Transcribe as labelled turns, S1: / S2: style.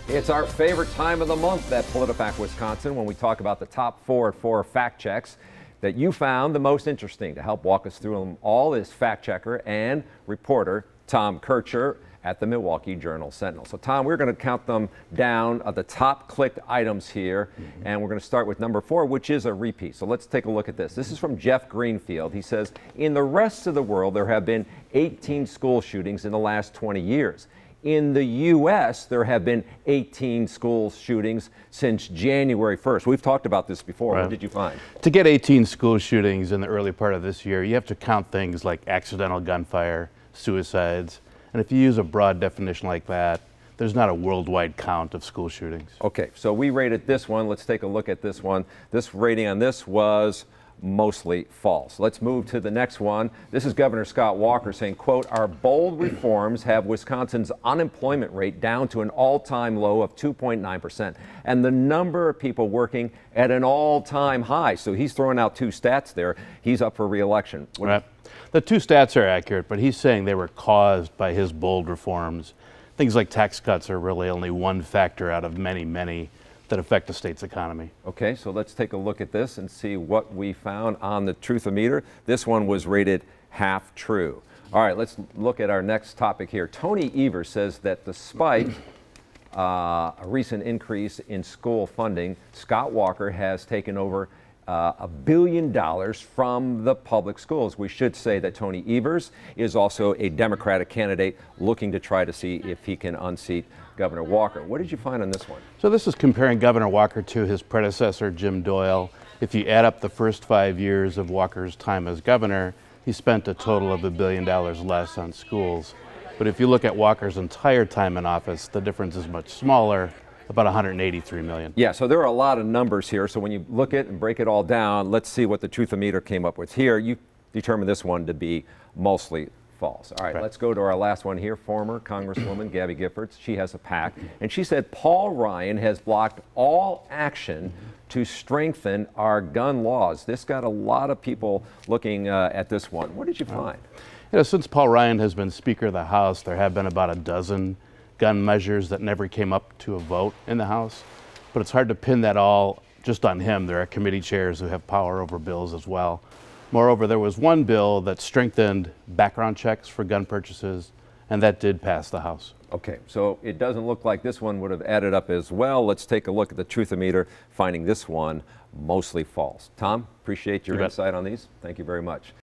S1: It's our favorite time of the month at Politifact Wisconsin when we talk about the top 4 at 4 fact checks that you found the most interesting. To help walk us through them all is fact checker and reporter Tom Kircher at the Milwaukee Journal-Sentinel. So Tom, we're going to count them down the top clicked items here, and we're going to start with number 4, which is a repeat. So let's take a look at this. This is from Jeff Greenfield. He says, in the rest of the world, there have been 18 school shootings in the last 20 years. In the U.S., there have been 18 school shootings since January 1st. We've talked about this before. Right. What did you find?
S2: To get 18 school shootings in the early part of this year, you have to count things like accidental gunfire, suicides, and if you use a broad definition like that, there's not a worldwide count of school shootings.
S1: Okay, so we rated this one. Let's take a look at this one. This rating on this was mostly false. Let's move to the next one. This is Governor Scott Walker saying, quote, our bold reforms have Wisconsin's unemployment rate down to an all-time low of 2.9% and the number of people working at an all-time high. So he's throwing out 2 stats there. He's up for re-election.
S2: Right. The 2 stats are accurate, but he's saying they were caused by his bold reforms. Things like tax cuts are really only one factor out of many, many that affect the state's economy.
S1: Okay, so let's take a look at this and see what we found on the Truth-O-Meter. This one was rated half true. All right, let's look at our next topic here. Tony Evers says that despite a recent increase in school funding, Scott Walker has taken over $1 billion from the public schools. We should say that Tony Evers is also a Democratic candidate looking to try to see if he can unseat Governor Walker. What did you find on this one?
S2: So this is comparing Governor Walker to his predecessor, Jim Doyle. If you add up the first 5 years of Walker's time as governor, he spent a total of $1 billion less on schools. But if you look at Walker's entire time in office, the difference is much smaller, about $183 million.
S1: Yeah, so there are a lot of numbers here. So when you look at and break it all down, let's see what the Truth-O-Meter came up with here. You determined this one to be mostly false. All right, let's go to our last one here. Former Congresswoman Gabby Giffords, she has a PAC, and she said Paul Ryan has blocked all action to strengthen our gun laws. This got a lot of people looking at this one. What did you find?
S2: You know, since Paul Ryan has been Speaker of the House, there have been about a dozen gun measures that never came up to a vote in the House, but it's hard to pin that all just on him. There are committee chairs who have power over bills as well. Moreover, there was one bill that strengthened background checks for gun purchases, and that did pass the House.
S1: Okay, so it doesn't look like this one would have added up as well. Let's take a look at the Truth-O-Meter, finding this one mostly false. Tom, appreciate your insight on these. Thank you very much.